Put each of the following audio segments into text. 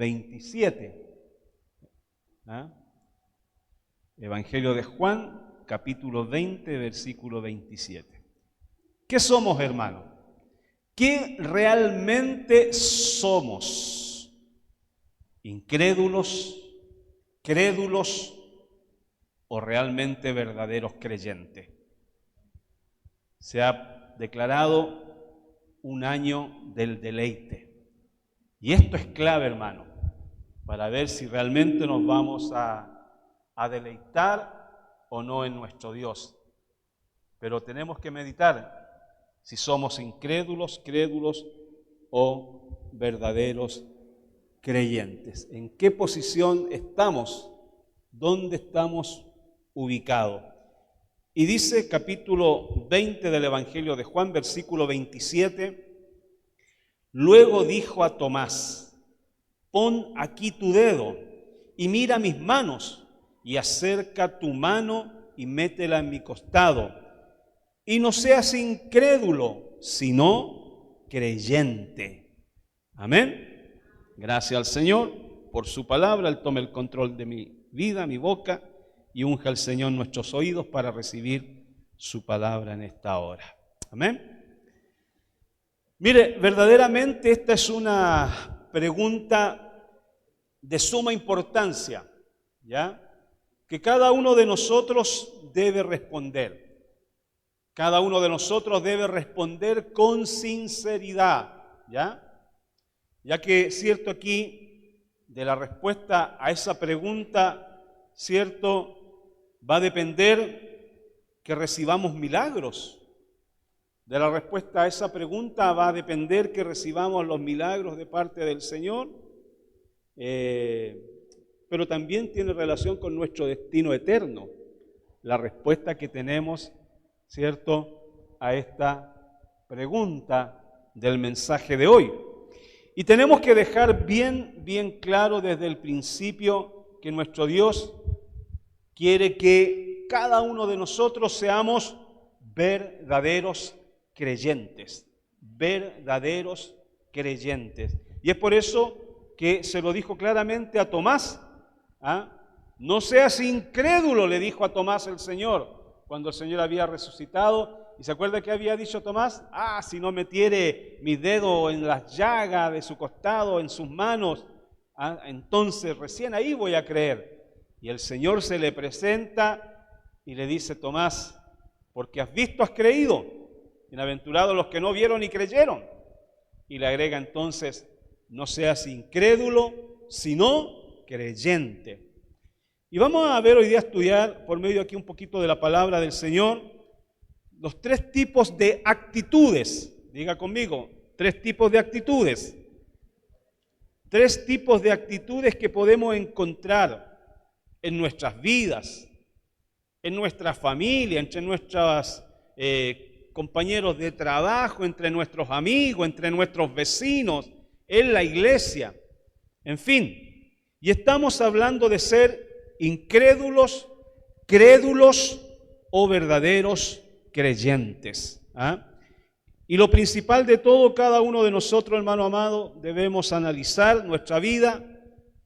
27. ¿Ah? Evangelio de Juan, capítulo 20, versículo 27. ¿Qué somos, hermanos? ¿Qué realmente somos? ¿Incrédulos, crédulos o realmente verdaderos creyentes? Se ha declarado un año del deleite. Y esto es clave, hermano, para ver si realmente nos vamos a deleitar o no en nuestro Dios. Pero tenemos que meditar si somos incrédulos, crédulos o verdaderos creyentes. ¿En qué posición estamos? ¿Dónde estamos ubicados? Y dice capítulo 20 del Evangelio de Juan, versículo 27, luego dijo a Tomás, pon aquí tu dedo y mira mis manos y acerca tu mano y métela en mi costado. Y no seas incrédulo, sino creyente. Amén. Gracias al Señor por su palabra. Él tome el control de mi vida, mi boca, y unja al Señor nuestros oídos para recibir su palabra en esta hora. Amén. Mire, verdaderamente esta es una pregunta de suma importancia, ¿ya? Que cada uno de nosotros debe responder. Cada uno de nosotros debe responder con sinceridad, ¿ya? Ya que, cierto, aquí de la respuesta a esa pregunta, cierto, va a depender que recibamos milagros. De la respuesta a esa pregunta va a depender que recibamos los milagros de parte del Señor, pero también tiene relación con nuestro destino eterno, la respuesta que tenemos, ¿cierto?, a esta pregunta del mensaje de hoy. Y tenemos que dejar bien claro desde el principio que nuestro Dios quiere que cada uno de nosotros seamos verdaderos creyentes, verdaderos creyentes. Y es por eso que se lo dijo claramente a Tomás, ¿ah? No seas incrédulo, le dijo a Tomás el Señor, cuando el Señor había resucitado. ¿Y se acuerda que había dicho Tomás? Si no metiere mi dedo en las llagas de su costado, en sus manos, entonces recién ahí voy a creer. Y el Señor se le presenta y le dice, Tomás, porque has visto, has creído. Bienaventurados los que no vieron y creyeron. Y le agrega entonces, no seas incrédulo, sino creyente. Y vamos a ver hoy día, estudiar por medio aquí un poquito de la palabra del Señor, los tres tipos de actitudes. Diga conmigo, tres tipos de actitudes. Tres tipos de actitudes que podemos encontrar en nuestras vidas, en nuestra familia, entre nuestros compañeros de trabajo, entre nuestros amigos, entre nuestros vecinos, en la iglesia, en fin. Y estamos hablando de ser incrédulos, crédulos o verdaderos creyentes. Y lo principal de todo, cada uno de nosotros, hermano amado, debemos analizar nuestra vida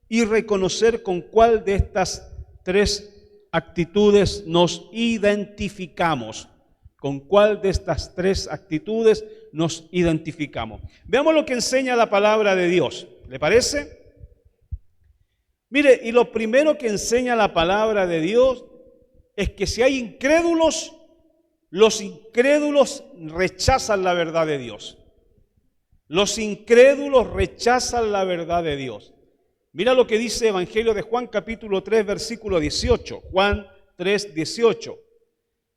y reconocer con cuál de estas tres actitudes nos identificamos. ¿Con cuál de estas tres actitudes nos identificamos? Veamos lo que enseña la palabra de Dios. ¿Le parece? Mire, y lo primero que enseña la palabra de Dios es que si hay incrédulos, los incrédulos rechazan la verdad de Dios. Los incrédulos rechazan la verdad de Dios. Mira lo que dice Evangelio de Juan, capítulo 3, versículo 18. Juan 3, 18.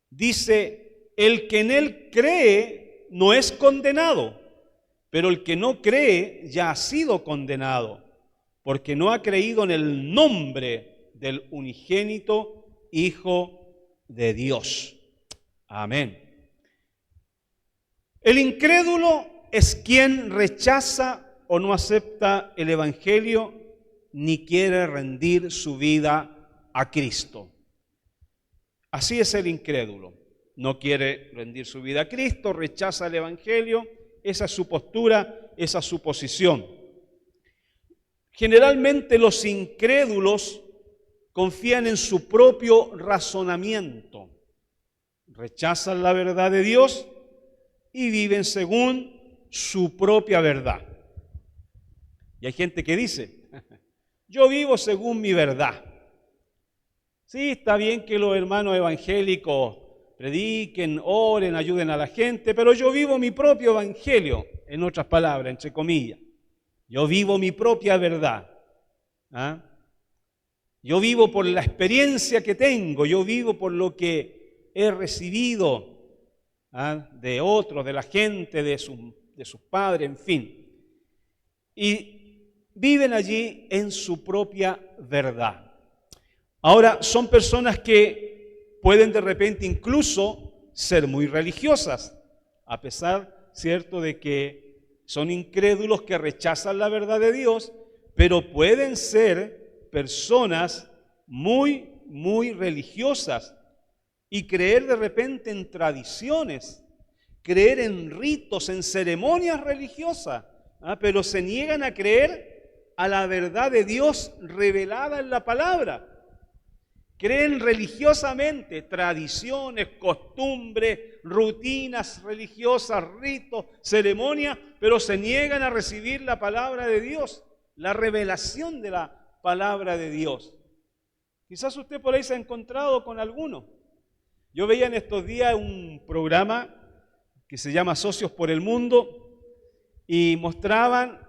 Dice, el que en él cree no es condenado, pero el que no cree ya ha sido condenado, porque no ha creído en el nombre del unigénito Hijo de Dios. Amén. El incrédulo es quien rechaza o no acepta el Evangelio ni quiere rendir su vida a Cristo. Así es el incrédulo. No quiere rendir su vida a Cristo, rechaza el Evangelio. Esa es su postura, esa es su posición. Generalmente los incrédulos confían en su propio razonamiento, rechazan la verdad de Dios y viven según su propia verdad. Y hay gente que dice, yo vivo según mi verdad. Sí, está bien que los hermanos evangélicos prediquen, oren, ayuden a la gente, pero yo vivo mi propio evangelio, en otras palabras, entre comillas. Yo vivo mi propia verdad. ¿Ah? Yo vivo por la experiencia que tengo, yo vivo por lo que he recibido de otros, de la gente, de sus padres, en fin. Y viven allí en su propia verdad. Ahora, son personas que pueden de repente incluso ser muy religiosas, a pesar, cierto, de que son incrédulos que rechazan la verdad de Dios, pero pueden ser personas muy, muy religiosas y creer de repente en tradiciones, creer en ritos, en ceremonias religiosas, pero se niegan a creer a la verdad de Dios revelada en la palabra. Creen religiosamente tradiciones, costumbres, rutinas religiosas, ritos, ceremonias, pero se niegan a recibir la palabra de Dios, la revelación de la palabra de Dios. Quizás usted por ahí se ha encontrado con alguno. Yo veía en estos días un programa que se llama Socios por el Mundo y mostraban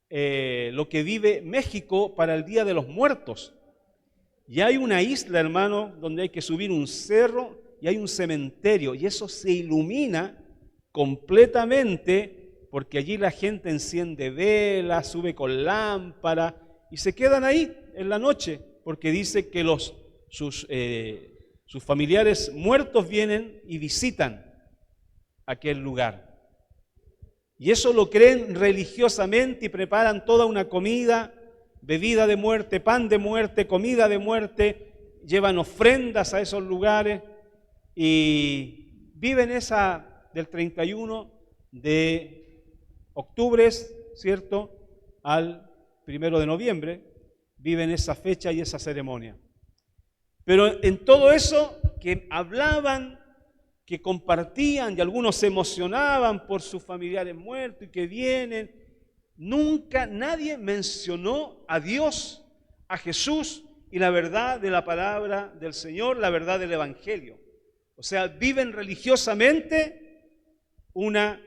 lo que vive México para el Día de los Muertos. Y hay una isla, hermano, donde hay que subir un cerro y hay un cementerio. Y eso se ilumina completamente porque allí la gente enciende velas, sube con lámpara y se quedan ahí en la noche porque dice que sus familiares muertos vienen y visitan aquel lugar. Y eso lo creen religiosamente y preparan toda una comida, bebida de muerte, pan de muerte, comida de muerte, llevan ofrendas a esos lugares y viven esa del 31 de octubre, ¿cierto?, al 1 de noviembre, viven esa fecha y esa ceremonia. Pero en todo eso que hablaban, que compartían y algunos se emocionaban por sus familiares muertos y que vienen, nunca nadie mencionó a Dios, a Jesús y la verdad de la palabra del Señor, la verdad del Evangelio. O sea, viven religiosamente una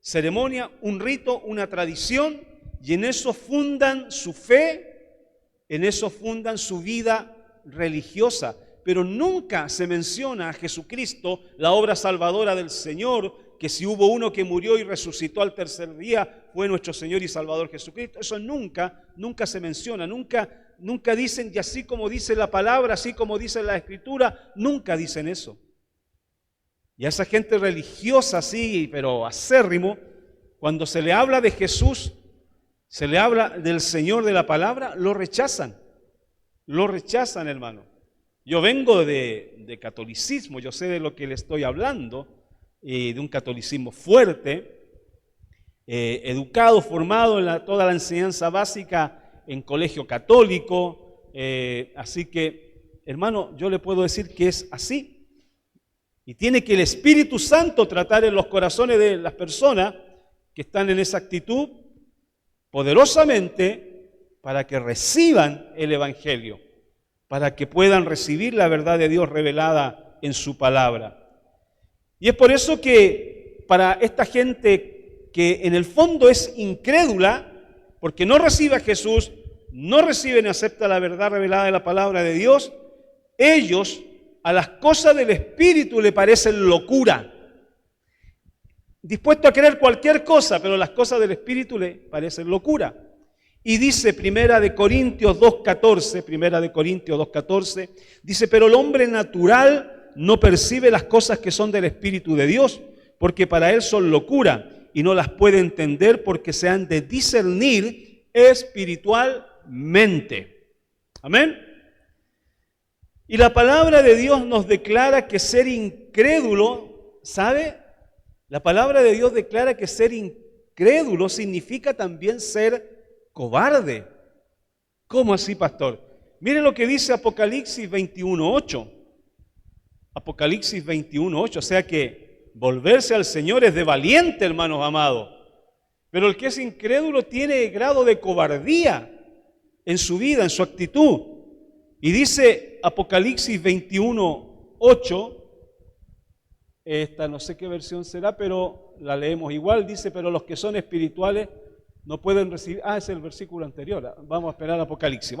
ceremonia, un rito, una tradición y en eso fundan su fe, en eso fundan su vida religiosa. Pero nunca se menciona a Jesucristo, la obra salvadora del Señor, que si hubo uno que murió y resucitó al tercer día, fue nuestro Señor y Salvador Jesucristo. Eso nunca se menciona, nunca dicen, y así como dice la palabra, así como dice la Escritura, nunca dicen eso. Y a esa gente religiosa, sí, pero acérrimo, cuando se le habla de Jesús, se le habla del Señor de la palabra, lo rechazan, hermano. Yo vengo de catolicismo, yo sé de lo que le estoy hablando, de un catolicismo fuerte, educado, formado en toda la enseñanza básica en colegio católico, así que, hermano, yo le puedo decir que es así. Y tiene que el Espíritu Santo tratar en los corazones de las personas que están en esa actitud poderosamente para que reciban el Evangelio, para que puedan recibir la verdad de Dios revelada en su palabra. Y es por eso que para esta gente que en el fondo es incrédula, porque no recibe a Jesús, no recibe ni acepta la verdad revelada de la palabra de Dios, ellos a las cosas del Espíritu le parecen locura. Dispuesto a creer cualquier cosa, pero las cosas del Espíritu le parecen locura. Y dice Primera de Corintios 2:14, dice, pero el hombre natural no percibe las cosas que son del Espíritu de Dios, porque para él son locura y no las puede entender porque se han de discernir espiritualmente. Amén. Y la palabra de Dios nos declara que ser incrédulo, ¿sabe? La palabra de Dios declara que ser incrédulo significa también ser cobarde. ¿Cómo así, pastor? Mire lo que dice Apocalipsis 21:8. Apocalipsis 21:8, o sea que volverse al Señor es de valiente, hermanos amados. Pero el que es incrédulo tiene grado de cobardía en su vida, en su actitud. Y dice Apocalipsis 21:8, esta no sé qué versión será, pero la leemos igual, dice, pero los que son espirituales no pueden recibir, es el versículo anterior, vamos a esperar Apocalipsis.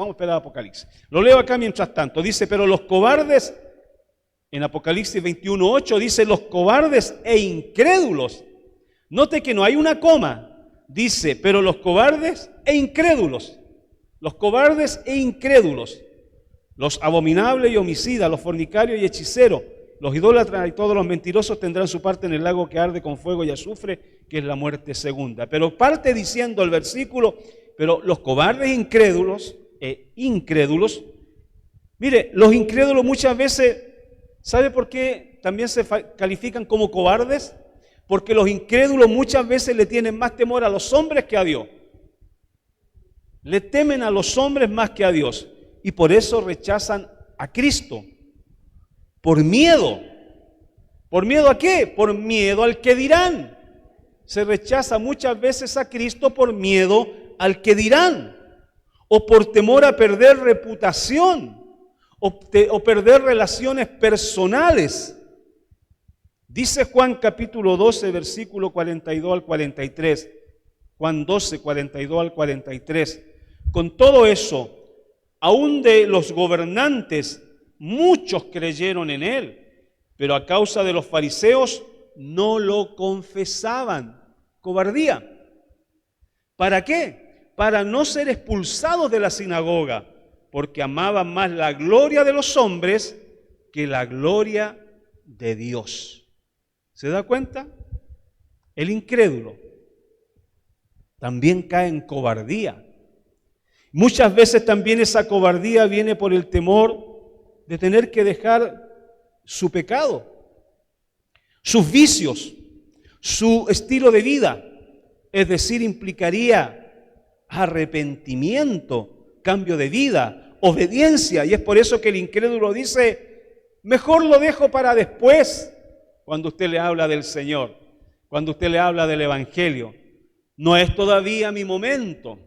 Lo leo acá mientras tanto, dice, pero los cobardes, en Apocalipsis 21:8 dice, los cobardes e incrédulos. Note que no hay una coma, dice, pero los cobardes e incrédulos. Los cobardes e incrédulos, los abominables y homicidas, los fornicarios y hechiceros, los idólatras y todos los mentirosos tendrán su parte en el lago que arde con fuego y azufre, que es la muerte segunda. Pero parte diciendo el versículo, pero los cobardes e incrédulos, mire, los incrédulos muchas veces, ¿sabe por qué también se califican como cobardes? Porque los incrédulos muchas veces le tienen más temor a los hombres que a Dios. Le temen a los hombres más que a Dios. Y por eso rechazan a Cristo. Por miedo. ¿Por miedo a qué? Por miedo al que dirán. Se rechaza muchas veces a Cristo por miedo al que dirán. O por temor a perder reputación. O perder relaciones personales. Dice Juan capítulo 12, versículo 42 al 43. Juan 12, 42 al 43. Con todo eso, aún de los gobernantes, muchos creyeron en él, pero a causa de los fariseos no lo confesaban. Cobardía. ¿Para qué? Para no ser expulsados de la sinagoga, porque amaban más la gloria de los hombres que la gloria de Dios. ¿Se da cuenta? El incrédulo también cae en cobardía. Muchas veces también esa cobardía viene por el temor de tener que dejar su pecado, sus vicios, su estilo de vida. Es decir, implicaría arrepentimiento, cambio de vida, obediencia. Y es por eso que el incrédulo dice, mejor lo dejo para después, cuando usted le habla del Señor, cuando usted le habla del Evangelio. No es todavía mi momento.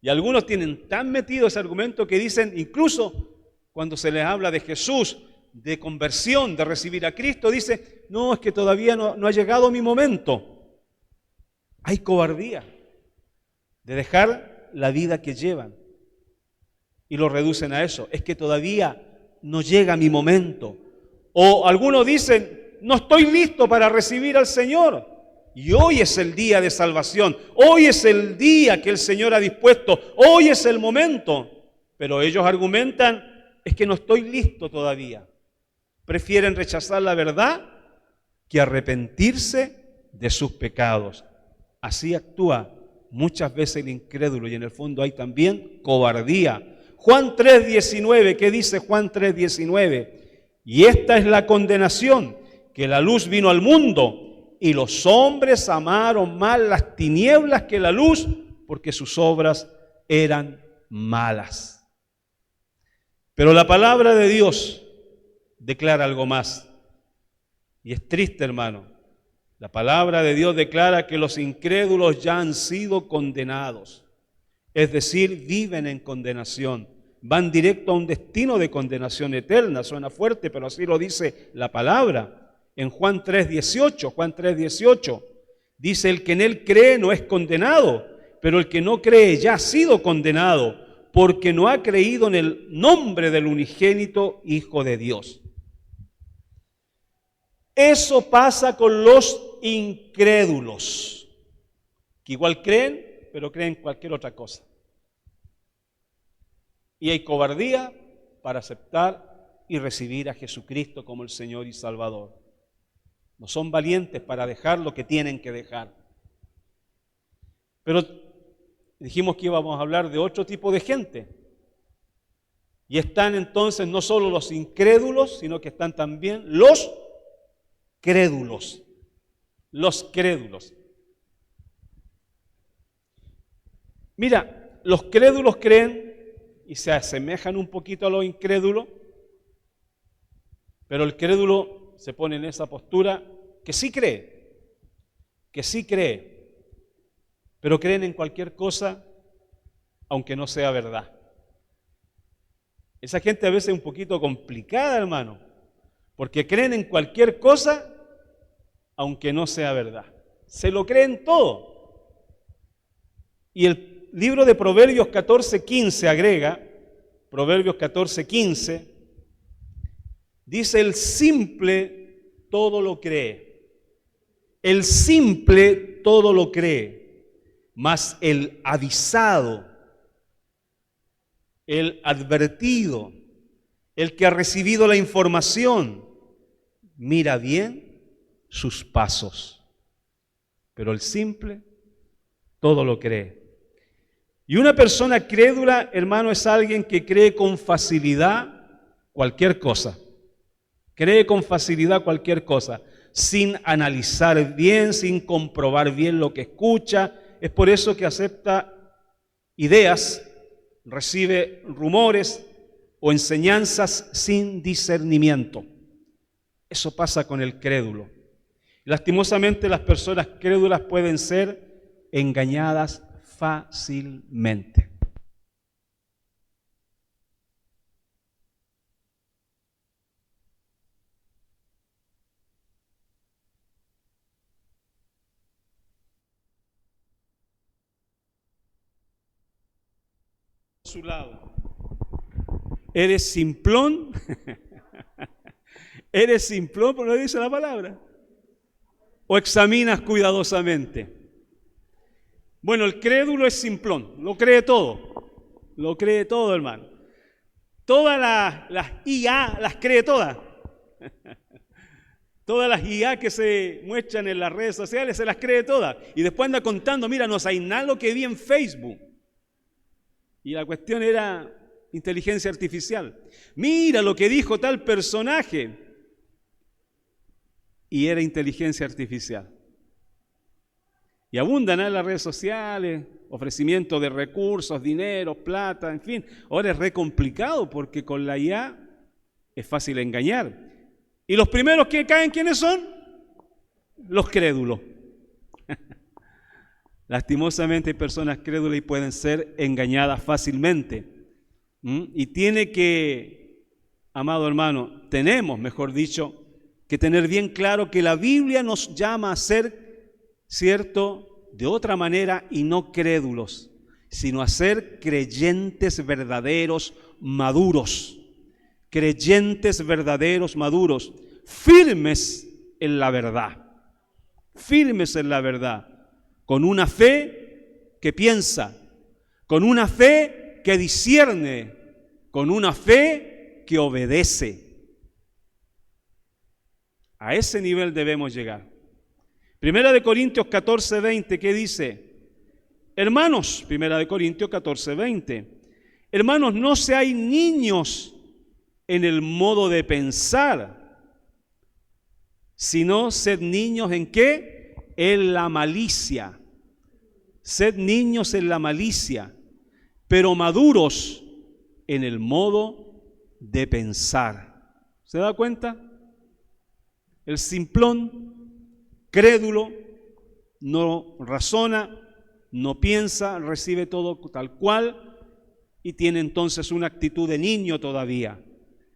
Y algunos tienen tan metido ese argumento que dicen, incluso cuando se les habla de Jesús, de conversión, de recibir a Cristo, dice, no, es que todavía no ha llegado mi momento. Hay cobardía de dejar la vida que llevan. Y lo reducen a eso, es que todavía no llega mi momento. O algunos dicen, no estoy listo para recibir al Señor. Y hoy es el día de salvación, hoy es el día que el Señor ha dispuesto, hoy es el momento. Pero ellos argumentan, es que no estoy listo todavía. Prefieren rechazar la verdad que arrepentirse de sus pecados. Así actúa muchas veces el incrédulo y en el fondo hay también cobardía. Juan 3:19, ¿qué dice Juan 3:19? Y esta es la condenación, que la luz vino al mundo, y los hombres amaron más las tinieblas que la luz, porque sus obras eran malas. Pero la palabra de Dios declara algo más. Y es triste, hermano. La palabra de Dios declara que los incrédulos ya han sido condenados. Es decir, viven en condenación. Van directo a un destino de condenación eterna. Suena fuerte, pero así lo dice la palabra. En Juan 3:18, dice, el que en él cree no es condenado, pero el que no cree ya ha sido condenado, porque no ha creído en el nombre del unigénito Hijo de Dios. Eso pasa con los incrédulos, que igual creen, pero creen cualquier otra cosa. Y hay cobardía para aceptar y recibir a Jesucristo como el Señor y Salvador. No son valientes para dejar lo que tienen que dejar. Pero dijimos que íbamos a hablar de otro tipo de gente. Y están entonces no solo los incrédulos, sino que están también los crédulos. Los crédulos. Mira, los crédulos creen y se asemejan un poquito a los incrédulos, pero el crédulo se pone en esa postura que sí cree, pero creen en cualquier cosa, aunque no sea verdad. Esa gente a veces es un poquito complicada, hermano, porque creen en cualquier cosa, aunque no sea verdad. Se lo creen todo. Y el libro de Proverbios 14:15 agrega, Proverbios 14:15, dice: el simple todo lo cree. El simple todo lo cree, mas el avisado, el advertido, el que ha recibido la información, mira bien sus pasos. Pero el simple todo lo cree. Y una persona crédula, hermano, es alguien que cree con facilidad cualquier cosa. Cree con facilidad cualquier cosa, sin analizar bien, sin comprobar bien lo que escucha. Es por eso que acepta ideas, recibe rumores o enseñanzas sin discernimiento. Eso pasa con el crédulo. Lastimosamente, las personas crédulas pueden ser engañadas fácilmente. Su lado. ¿Eres simplón? ¿Eres simplón por lo que dice la palabra? ¿O examinas cuidadosamente? Bueno, el crédulo es simplón, lo cree todo, hermano. Todas las IA las cree todas. Todas las IA que se muestran en las redes sociales se las cree todas. Y después anda contando, mira, no hay nada lo que vi en Facebook. Y la cuestión era inteligencia artificial. Mira lo que dijo tal personaje. Y era inteligencia artificial. Y abundan en las redes sociales, ofrecimiento de recursos, dinero, plata, en fin. Ahora es re complicado porque con la IA es fácil engañar. Y los primeros que caen, ¿quiénes son? Los crédulos. Lastimosamente hay personas crédulas y pueden ser engañadas fácilmente. Y tiene que, amado hermano, tenemos, mejor dicho, que tener bien claro que la Biblia nos llama a ser, ¿cierto?, de otra manera y no crédulos, sino a ser creyentes verdaderos, maduros. Creyentes verdaderos, maduros, firmes en la verdad. Firmes en la verdad. Con una fe que piensa, con una fe que discierne, con una fe que obedece. A ese nivel debemos llegar. Primera de Corintios 14:20, ¿qué dice? Hermanos, Primera de Corintios 14:20, hermanos, no seáis niños en el modo de pensar, sino sed niños ¿en qué? En la malicia. Sed niños en la malicia, pero maduros en el modo de pensar. ¿Se da cuenta? El simplón, crédulo, no razona, no piensa, recibe todo tal cual y tiene entonces una actitud de niño todavía.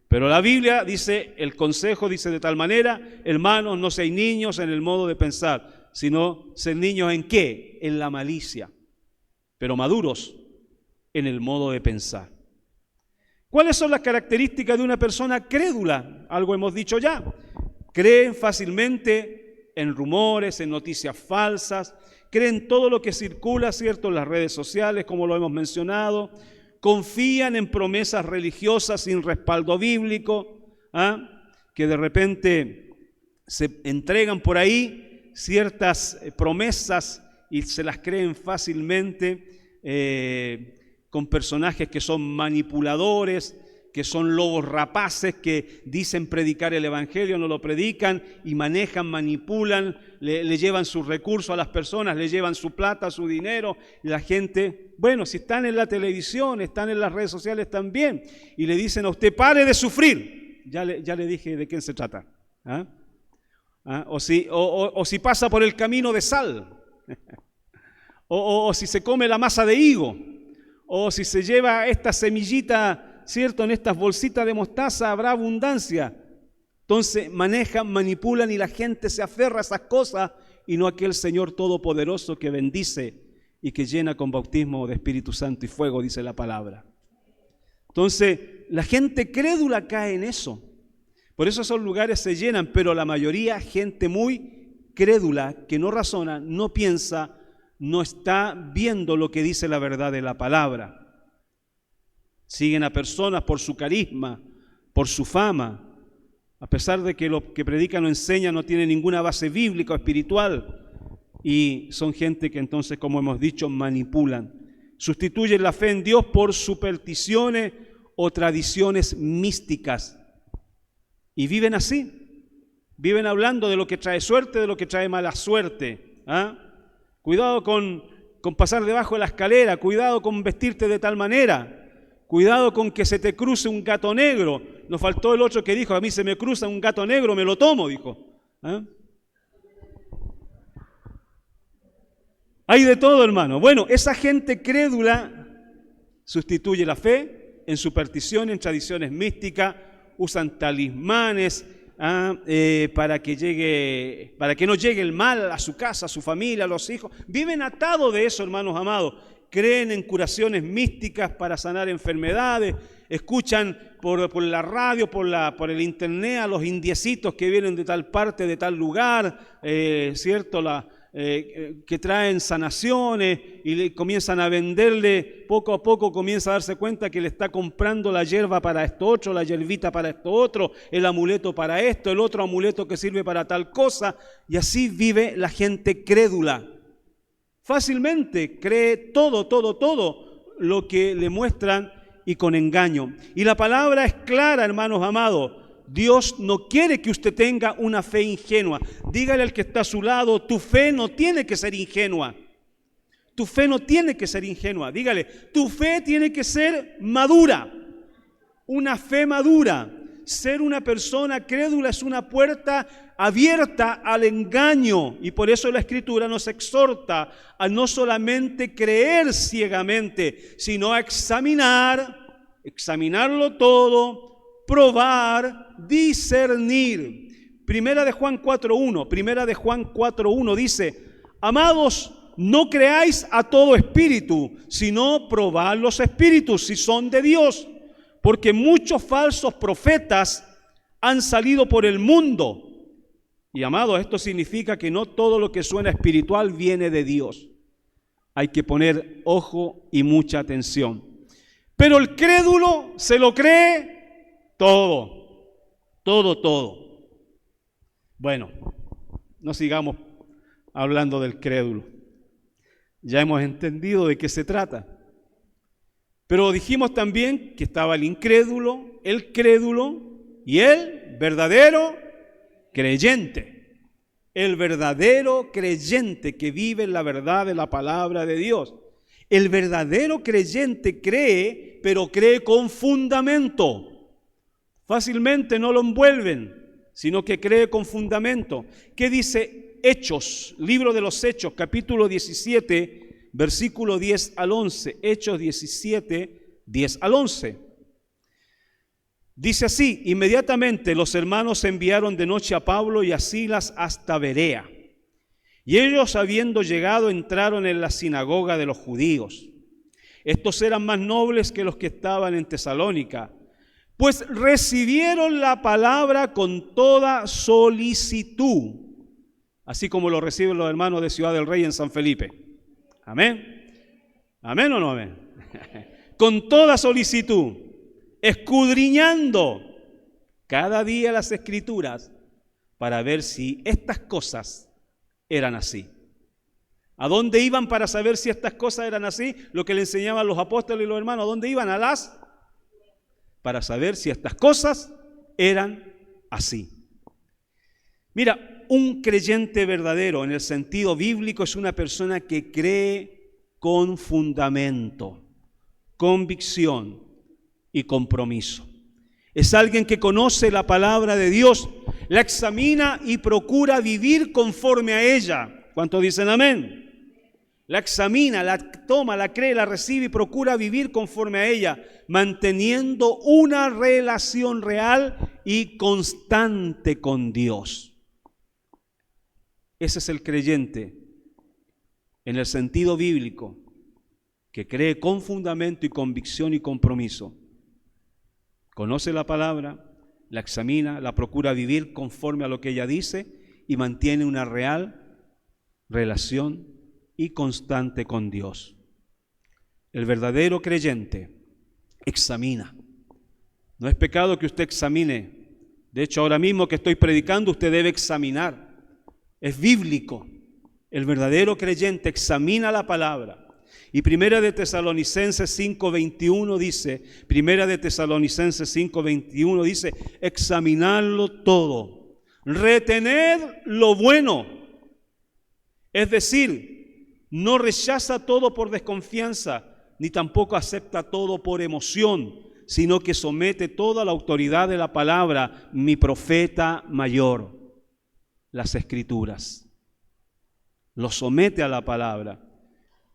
Pero la Biblia dice, el consejo dice de tal manera, hermanos, no seáis niños en el modo de pensar, sino ser niños ¿en qué? En la malicia, pero maduros en el modo de pensar. ¿Cuáles son las características de una persona crédula? Algo hemos dicho ya. Creen fácilmente en rumores, en noticias falsas, creen todo lo que circula, ¿cierto?, en las redes sociales, como lo hemos mencionado, confían en promesas religiosas sin respaldo bíblico, que de repente se entregan por ahí ciertas promesas y se las creen fácilmente con personajes que son manipuladores, que son lobos rapaces, que dicen predicar el evangelio, no lo predican y manejan, manipulan, le llevan sus recursos a las personas, le llevan su plata, su dinero, y la gente bueno, si están en la televisión, están en las redes sociales también, y le dicen a usted, pare de sufrir, ya le dije de quién se trata. ¿Ah? ¿Ah? O si pasa por el camino de sal, o si se come la masa de higo, o si se lleva esta semillita, ¿cierto? En estas bolsitas de mostaza habrá abundancia. Entonces manejan, manipulan y la gente se aferra a esas cosas y no a aquel Señor Todopoderoso que bendice y que llena con bautismo de Espíritu Santo y fuego, dice la palabra. Entonces la gente crédula cae en eso. Por eso esos lugares se llenan, pero la mayoría, gente muy crédula, que no razona, no piensa, no está viendo lo que dice la verdad de la palabra. Siguen a personas por su carisma, por su fama, a pesar de que lo que predican o enseñan no tiene ninguna base bíblica o espiritual, y son gente que entonces, como hemos dicho, manipulan. Sustituyen la fe en Dios por supersticiones o tradiciones místicas, y viven así, viven hablando de lo que trae suerte, de lo que trae mala suerte. ¿Ah? Cuidado con pasar debajo de la escalera, cuidado con vestirte de tal manera. Cuidado con que se te cruce un gato negro. Nos faltó el otro que dijo, a mí se me cruza un gato negro, me lo tomo, dijo. ¿Ah? Hay de todo, hermano. Bueno, esa gente crédula sustituye la fe en superstición, en tradiciones místicas, usan talismanes para que no llegue el mal a su casa, a su familia, a los hijos. Viven atados de eso, hermanos amados. Creen en curaciones místicas para sanar enfermedades, escuchan por la radio, por el internet a los indiecitos que vienen de tal parte, de tal lugar, ¿cierto? Que traen sanaciones y le comienzan a venderle, poco a poco comienza a darse cuenta que le está comprando la hierba para esto otro, la hierbita para esto otro, el amuleto para esto, el otro amuleto que sirve para tal cosa, y así vive la gente crédula. Fácilmente cree todo lo que le muestran y con engaño. Y la palabra es clara, hermanos amados. Dios no quiere que usted tenga una fe ingenua. Dígale al que está a su lado, tu fe no tiene que ser ingenua. Tu fe no tiene que ser ingenua. Dígale, tu fe tiene que ser madura. Una fe madura. Ser una persona crédula es una puerta abierta al engaño, y por eso la Escritura nos exhorta a no solamente creer ciegamente, sino a examinarlo todo, probar, discernir. Primera de Juan 4:1 dice, amados, no creáis a todo espíritu, sino probad los espíritus si son de Dios, porque muchos falsos profetas han salido por el mundo. Y amados, esto significa que no todo lo que suena espiritual viene de Dios. Hay que poner ojo y mucha atención. Pero el crédulo se lo cree todo. Bueno, no sigamos hablando del crédulo. Ya hemos entendido de qué se trata. Pero dijimos también que estaba el incrédulo, el crédulo y el verdadero creyente. El verdadero creyente que vive en la verdad de la palabra de Dios. El verdadero creyente cree, pero cree con fundamento. Fácilmente no lo envuelven, sino que cree con fundamento. ¿Qué dice Hechos? Libro de los Hechos, capítulo 17, versículo 10 al 11. Hechos 17, 10 al 11. Dice así, inmediatamente los hermanos enviaron de noche a Pablo y a Silas hasta Berea. Y ellos, habiendo llegado, entraron en la sinagoga de los judíos. Estos eran más nobles que los que estaban en Tesalónica, pues recibieron la palabra con toda solicitud, así como lo reciben los hermanos de Ciudad del Rey en San Felipe. ¿Amén? ¿Amén o no amén? Con toda solicitud, escudriñando cada día las Escrituras para ver si estas cosas eran así. ¿A dónde iban para saber si estas cosas eran así? Lo que le enseñaban los apóstoles y los hermanos. ¿A dónde iban? Para saber si estas cosas eran así. Mira, un creyente verdadero en el sentido bíblico es una persona que cree con fundamento, convicción y compromiso. Es alguien que conoce la palabra de Dios, la examina y procura vivir conforme a ella. ¿Cuántos dicen amén? La examina, la toma, la cree, la recibe y procura vivir conforme a ella, manteniendo una relación real y constante con Dios. Ese es el creyente en el sentido bíblico, que cree con fundamento y convicción y compromiso. Conoce la palabra, la examina, la procura vivir conforme a lo que ella dice y mantiene una real relación y constante con Dios. El verdadero creyente examina. No es pecado que usted examine. De hecho, ahora mismo que estoy predicando, usted debe examinar. Es bíblico. El verdadero creyente examina la palabra. Y Primera de Tesalonicenses 5:21 dice, examinarlo todo, retened lo bueno. Es decir, no rechaza todo por desconfianza, ni tampoco acepta todo por emoción, sino que somete toda la autoridad de la palabra, mi profeta mayor, las Escrituras. Lo somete a la palabra.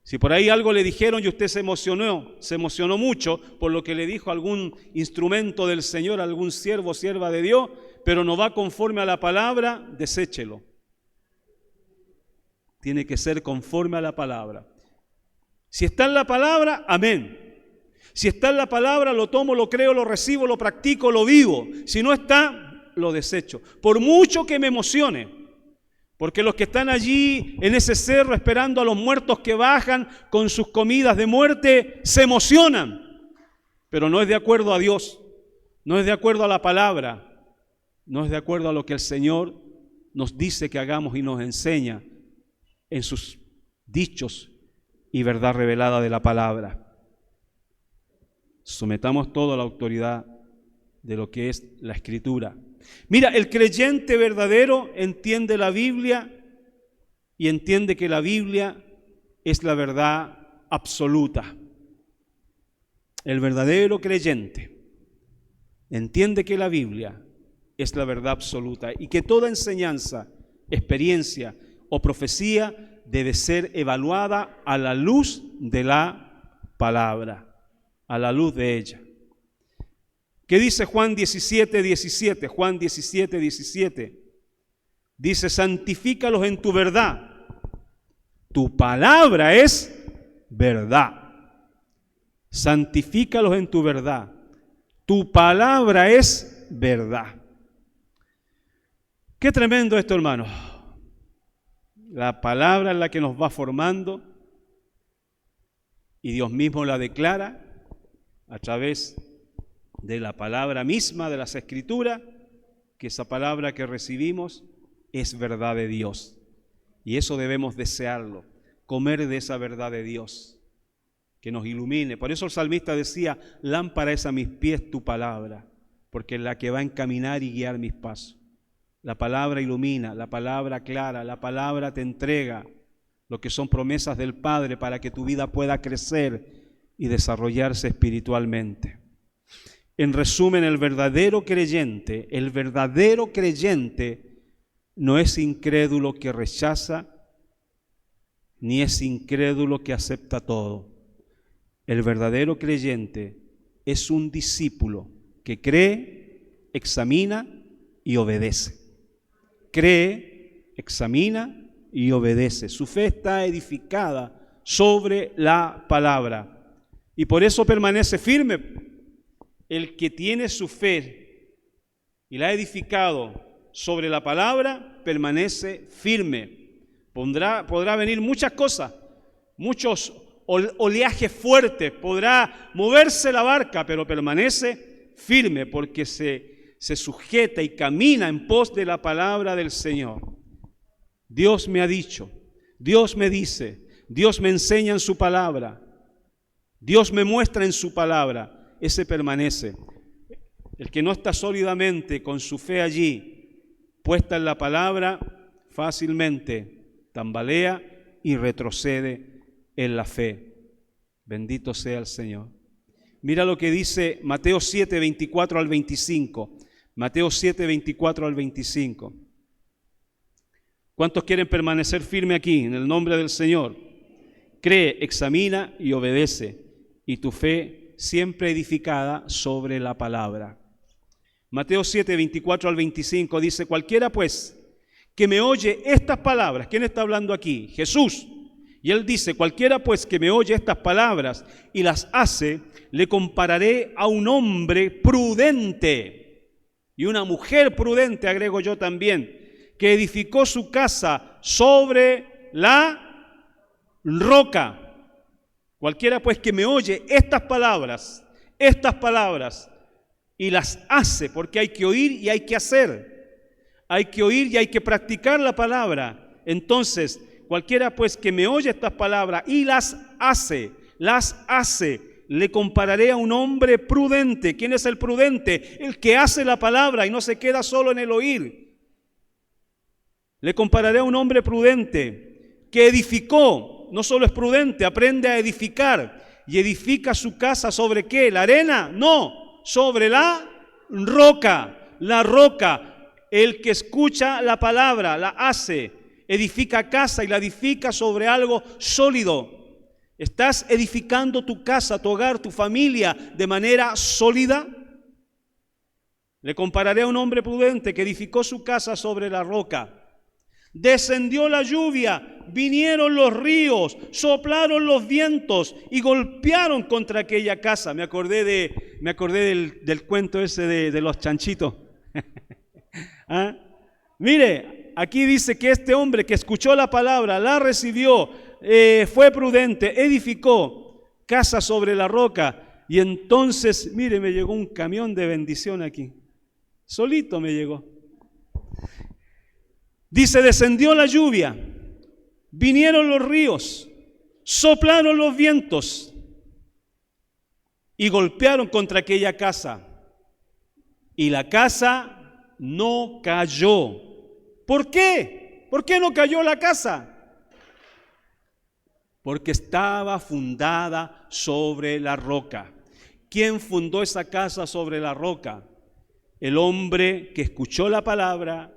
Si por ahí algo le dijeron y usted se emocionó mucho por lo que le dijo algún instrumento del Señor, algún siervo o sierva de Dios, pero no va conforme a la palabra, deséchelo. Tiene que ser conforme a la palabra. Si está en la palabra, amén. Si está en la palabra, lo tomo, lo creo, lo recibo, lo practico, lo vivo. Si no está, lo desecho. Por mucho que me emocione, porque los que están allí en ese cerro esperando a los muertos que bajan con sus comidas de muerte, se emocionan. Pero no es de acuerdo a Dios, no es de acuerdo a la palabra, no es de acuerdo a lo que el Señor nos dice que hagamos y nos enseña en sus dichos y verdad revelada de la palabra. Sometamos todo a la autoridad de lo que es la Escritura. Mira, el creyente verdadero entiende la Biblia y entiende que la Biblia es la verdad absoluta. El verdadero creyente entiende que la Biblia es la verdad absoluta y que toda enseñanza, experiencia o profecía debe ser evaluada a la luz de la palabra, a la luz de ella. ¿Qué dice Juan 17:17? Juan 17:17 dice, santifícalos en tu verdad, tu palabra es verdad. Santifícalos en tu verdad, tu palabra es verdad. Qué tremendo esto, hermano. La palabra es la que nos va formando y Dios mismo la declara a través de la palabra misma de las Escrituras, que esa palabra que recibimos es verdad de Dios. Y eso debemos desearlo, comer de esa verdad de Dios, que nos ilumine. Por eso el salmista decía, lámpara es a mis pies tu palabra, porque es la que va a encaminar y guiar mis pasos. La palabra ilumina, la palabra aclara, la palabra te entrega lo que son promesas del Padre para que tu vida pueda crecer y desarrollarse espiritualmente. En resumen, el verdadero creyente no es incrédulo que rechaza, ni es incrédulo que acepta todo. El verdadero creyente es un discípulo que cree, examina y obedece. Cree, examina y obedece. Su fe está edificada sobre la palabra y por eso permanece firme. El que tiene su fe y la ha edificado sobre la palabra permanece firme. Podrá venir muchas cosas, muchos oleajes fuertes, podrá moverse la barca, pero permanece firme porque se sujeta y camina en pos de la palabra del Señor. Dios me ha dicho, Dios me dice, Dios me enseña en su palabra, Dios me muestra en su palabra, ese permanece. El que no está sólidamente con su fe allí, puesta en la palabra, fácilmente tambalea y retrocede en la fe. Bendito sea el Señor. Mira lo que dice Mateo 7, 24 al 25. Mateo 7, 24 al 25. ¿Cuántos quieren permanecer firme aquí en el nombre del Señor? Cree, examina y obedece, y tu fe siempre edificada sobre la palabra. Mateo 7, 24 al 25 dice: cualquiera pues que me oye estas palabras. ¿Quién está hablando aquí? Jesús. Y él dice: cualquiera pues que me oye estas palabras y las hace, le compararé a un hombre prudente y una mujer prudente, agrego yo también, que edificó su casa sobre la roca. Cualquiera pues que me oye estas palabras y las hace, porque hay que oír y hay que hacer. Hay que oír y hay que practicar la palabra. Entonces, cualquiera pues que me oye estas palabras y las hace, le compararé a un hombre prudente. ¿Quién es el prudente? El que hace la palabra y no se queda solo en el oír. Le compararé a un hombre prudente que edificó, no solo es prudente, aprende a edificar y edifica su casa ¿sobre qué? ¿La arena? No, sobre la roca. La roca, el que escucha la palabra, la hace, edifica casa y la edifica sobre algo sólido. ¿Estás edificando tu casa, tu hogar, tu familia de manera sólida? Le compararé a un hombre prudente que edificó su casa sobre la roca. Descendió la lluvia, vinieron los ríos, soplaron los vientos y golpearon contra aquella casa. Me acordé del cuento ese de los chanchitos. ¿Ah? Mire, aquí dice que este hombre que escuchó la palabra, la recibió, fue prudente, edificó casa sobre la roca. Y entonces, mire, me llegó un camión de bendición aquí. Solito me llegó. Dice: descendió la lluvia, vinieron los ríos, soplaron los vientos y golpearon contra aquella casa. Y la casa no cayó. ¿Por qué? ¿Por qué no cayó la casa? Porque estaba fundada sobre la roca. ¿Quién fundó esa casa sobre la roca? El hombre que escuchó la palabra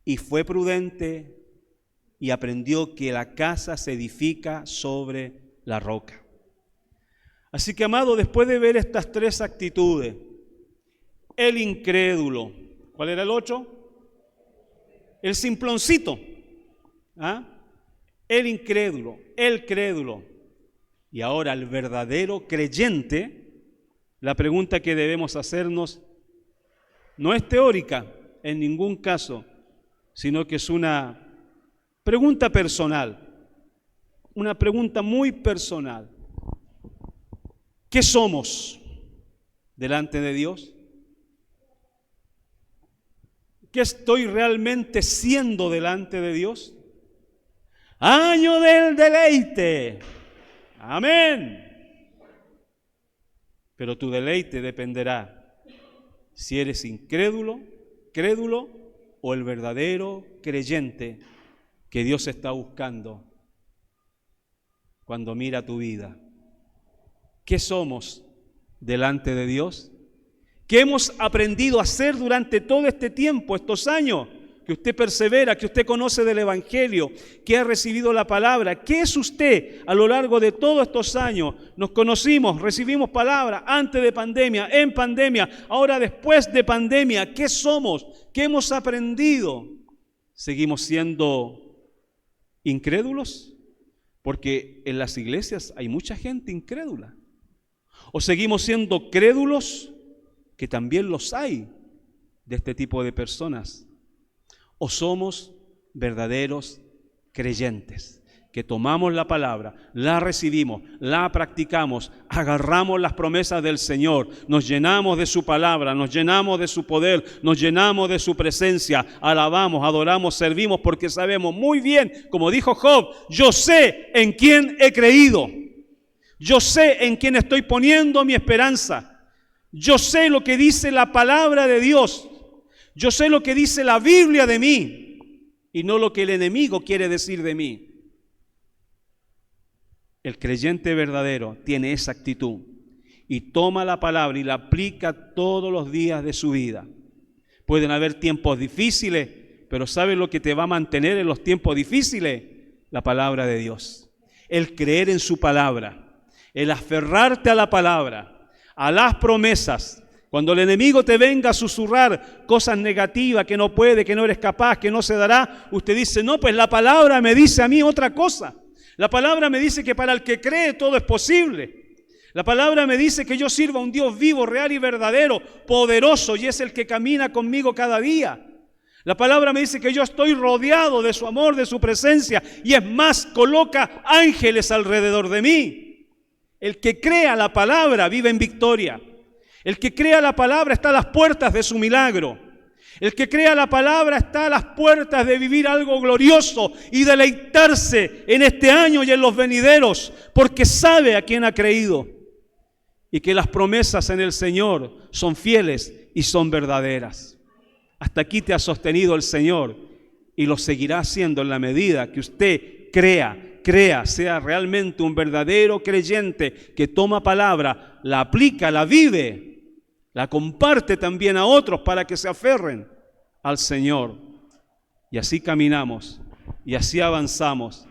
y fue prudente y aprendió que la casa se edifica sobre la roca. Así que, amado, después de ver estas tres actitudes, el incrédulo, ¿cuál era el otro? El simploncito, ¿ah? El incrédulo, el crédulo, y ahora el verdadero creyente. La pregunta que debemos hacernos no es teórica en ningún caso, sino que es una pregunta personal, una pregunta muy personal. ¿Qué somos delante de Dios? ¿Qué estoy realmente siendo delante de Dios? Año del deleite. Amén. Pero tu deleite dependerá si eres incrédulo, crédulo, o el verdadero creyente que Dios está buscando cuando mira tu vida. ¿Qué somos delante de Dios? ¿Qué hemos aprendido a hacer durante todo este tiempo, estos años? Que usted persevera, que usted conoce del Evangelio, que ha recibido la palabra. ¿Qué es usted a lo largo de todos estos años? Nos conocimos, recibimos palabra antes de pandemia, en pandemia, ahora después de pandemia. ¿Qué somos? ¿Qué hemos aprendido? ¿Seguimos siendo incrédulos? Porque en las iglesias hay mucha gente incrédula. ¿O seguimos siendo crédulos? Que también los hay de este tipo de personas. ¿O somos verdaderos creyentes que tomamos la palabra, la recibimos, la practicamos, agarramos las promesas del Señor, nos llenamos de su palabra, nos llenamos de su poder, nos llenamos de su presencia, alabamos, adoramos, servimos, porque sabemos muy bien, como dijo Job, yo sé en quién he creído, yo sé en quién estoy poniendo mi esperanza, yo sé lo que dice la palabra de Dios. Yo sé lo que dice la Biblia de mí y no lo que el enemigo quiere decir de mí. El creyente verdadero tiene esa actitud y toma la palabra y la aplica todos los días de su vida. Pueden haber tiempos difíciles, pero ¿sabes lo que te va a mantener en los tiempos difíciles? La palabra de Dios. El creer en su palabra, el aferrarte a la palabra, a las promesas. Cuando el enemigo te venga a susurrar cosas negativas, que no puede, que no eres capaz, que no se dará, usted dice, no, pues la palabra me dice a mí otra cosa. La palabra me dice que para el que cree todo es posible. La palabra me dice que yo sirvo a un Dios vivo, real y verdadero, poderoso, y es el que camina conmigo cada día. La palabra me dice que yo estoy rodeado de su amor, de su presencia, y es más, coloca ángeles alrededor de mí. El que crea la palabra vive en victoria. El que crea la palabra está a las puertas de su milagro. El que crea la palabra está a las puertas de vivir algo glorioso y deleitarse en este año y en los venideros, porque sabe a quién ha creído y que las promesas en el Señor son fieles y son verdaderas. Hasta aquí te ha sostenido el Señor y lo seguirá haciendo en la medida que usted crea, sea realmente un verdadero creyente que toma palabra, la aplica, la vive, la comparte también a otros para que se aferren al Señor. Y así caminamos y así avanzamos.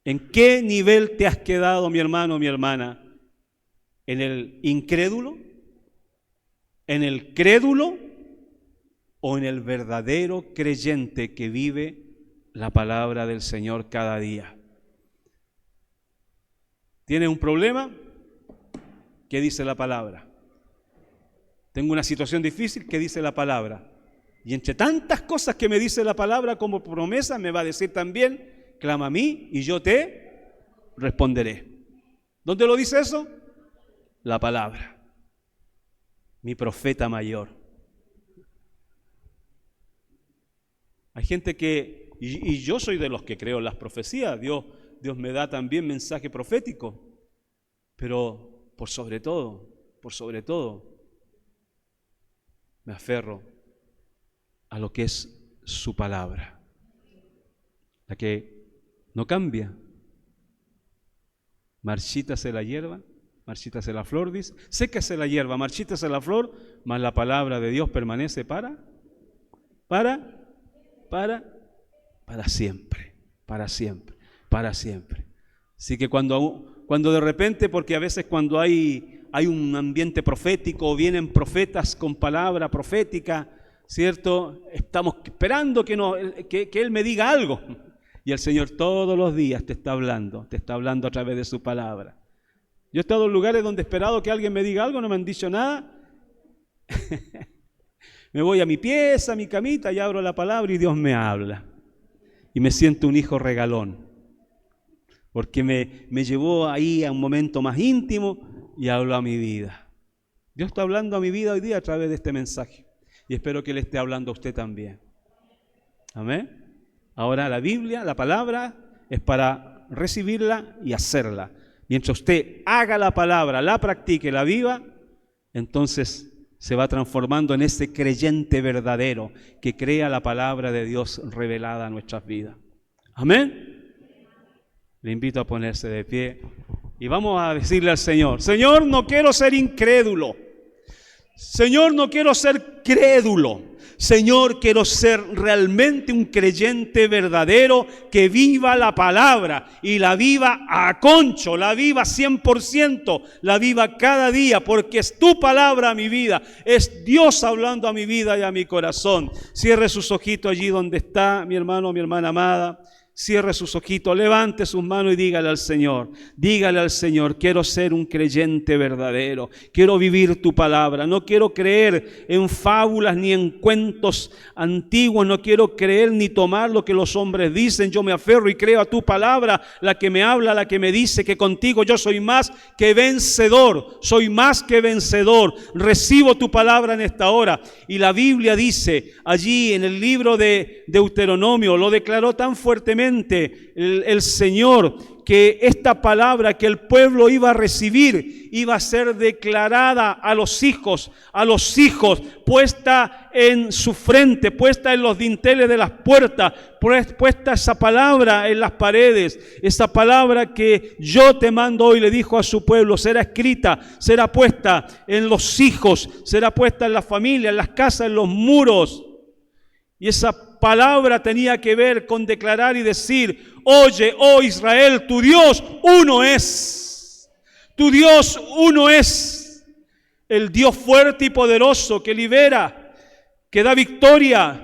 ¿En qué nivel te has quedado, mi hermano, mi hermana? ¿En el incrédulo? ¿En el crédulo? ¿O en el verdadero creyente que vive la palabra del Señor cada día? ¿Tienes un problema? ¿Qué dice la palabra? Tengo una situación difícil, ¿qué dice la palabra? Y entre tantas cosas que me dice la palabra como promesa, me va a decir también, clama a mí y yo te responderé. ¿Dónde lo dice eso? La palabra. Mi profeta mayor. Hay gente que, y yo soy de los que creo en las profecías, Dios me da también mensaje profético, pero por sobre todo, me aferro a lo que es su palabra, la que no cambia. Marchítase la hierba, marchítase la flor, dice, sécase la hierba, marchítase la flor, mas la palabra de Dios permanece para siempre, para siempre. Así que cuando de repente, porque a veces cuando hay un ambiente profético, vienen profetas con palabra profética, ¿cierto? Estamos esperando que Él me diga algo. Y el Señor todos los días te está hablando a través de su palabra. Yo he estado en lugares donde he esperado que alguien me diga algo, no me han dicho nada. Me voy a mi pieza, a mi camita y abro la palabra y Dios me habla. Y me siento un hijo regalón, porque me llevó ahí a un momento más íntimo y habló a mi vida. Dios está hablando a mi vida hoy día a través de este mensaje. Y espero que le esté hablando a usted también. Amén. Ahora la Biblia, la palabra, es para recibirla y hacerla. Mientras usted haga la palabra, la practique, la viva, entonces se va transformando en ese creyente verdadero que crea la palabra de Dios revelada a nuestras vidas. Amén. Le invito a ponerse de pie y vamos a decirle al Señor: Señor, no quiero ser incrédulo. Señor, no quiero ser crédulo. Señor, quiero ser realmente un creyente verdadero que viva la palabra y la viva a concho, la viva 100%, la viva cada día, porque es tu palabra a mi vida, es Dios hablando a mi vida y a mi corazón. Cierre sus ojitos allí donde está, mi hermano, mi hermana amada. Cierre sus ojitos, levante sus manos y dígale al Señor, quiero ser un creyente verdadero, quiero vivir tu palabra, no quiero creer en fábulas ni en cuentos antiguos, no quiero creer ni tomar lo que los hombres dicen, yo me aferro y creo a tu palabra, la que me habla, la que me dice que contigo yo soy más que vencedor, recibo tu palabra en esta hora. Y la Biblia dice allí en el libro de Deuteronomio, lo declaró tan fuertemente firmemente el Señor que esta palabra que el pueblo iba a recibir iba a ser declarada a los hijos, puesta en su frente, puesta en los dinteles de las puertas, puesta esa palabra en las paredes, esa palabra que yo te mando hoy, le dijo a su pueblo, será escrita, será puesta en los hijos, será puesta en la familia, en las casas, en los muros. Y esa palabra tenía que ver con declarar y decir: oye, oh Israel, tu Dios uno es. Tu Dios uno es. El Dios fuerte y poderoso que libera, que da victoria.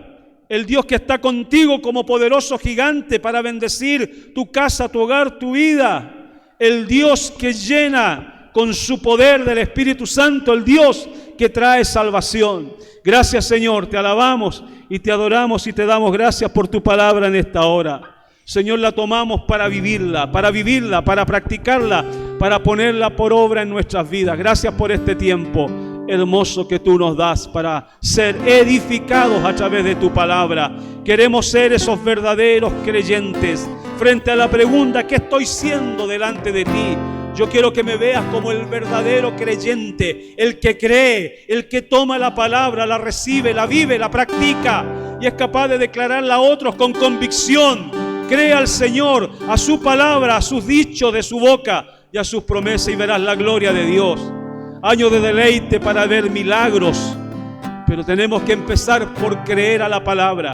El Dios que está contigo como poderoso gigante para bendecir tu casa, tu hogar, tu vida. El Dios que llena con su poder del Espíritu Santo. El Dios que trae salvación. Gracias, Señor, te alabamos y te adoramos y te damos gracias por tu palabra en esta hora. Señor, la tomamos para vivirla, para practicarla, para ponerla por obra en nuestras vidas. Gracias por este tiempo hermoso que tú nos das para ser edificados a través de tu palabra. Queremos ser esos verdaderos creyentes. Frente a la pregunta, ¿qué estoy siendo delante de ti? Yo quiero que me veas como el verdadero creyente, el que cree, el que toma la palabra, la recibe, la vive, la practica y es capaz de declararla a otros con convicción. Cree al Señor, a su palabra, a sus dichos de su boca y a sus promesas y verás la gloria de Dios. Año de deleite para ver milagros, pero tenemos que empezar por creer a la palabra.